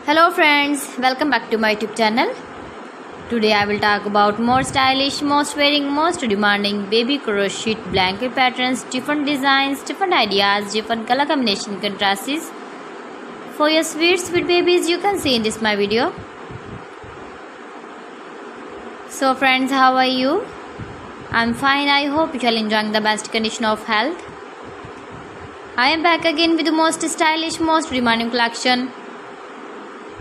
Hello friends, welcome back to my YouTube channel. Today I will talk about more stylish, most wearing, most demanding baby crochet blanket patterns, different designs, different ideas, different color combination contrasts for your sweet babies you can see in this my video. So friends, how are you? I'm fine. I hope you are enjoying the best condition of health. I am back again with the most stylish, most demanding collection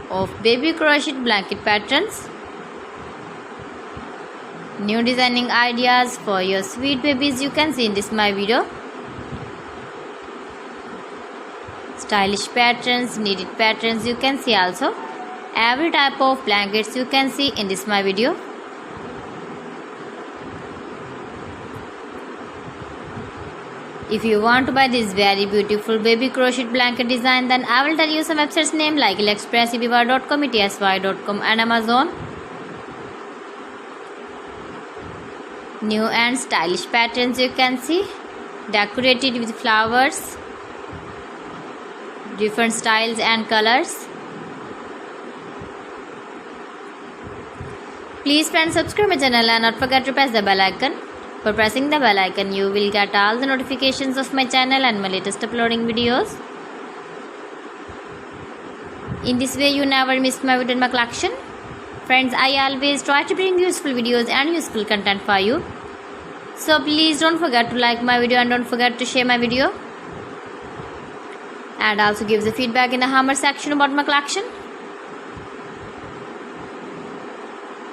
of baby crochet blanket patterns. New designing ideas for your sweet babies you can see in this my video. Stylish patterns, needed patterns you can see also. Every type of blankets you can see in this my video. If you want to buy this very beautiful baby crochet blanket design, then I will tell you some websites name like AliExpress, eBay.com, ETSY.com and Amazon. New and stylish patterns you can see, decorated with flowers, different styles and colors. Please friends, subscribe my channel and not forget to press the bell icon. For pressing the bell icon, you will get all the notifications of my channel and my latest uploading videos. In this way, you never miss my video in my collection. Friends, I always try to bring useful videos and useful content for you. So please don't forget to like my video and don't forget to share my video. And also give the feedback in the comment section about my collection.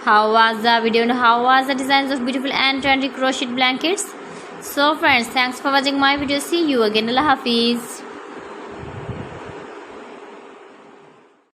How was the video and how was the designs of beautiful and trendy crochet blankets? So friends, thanks for watching my video. See you again. Allah Hafiz.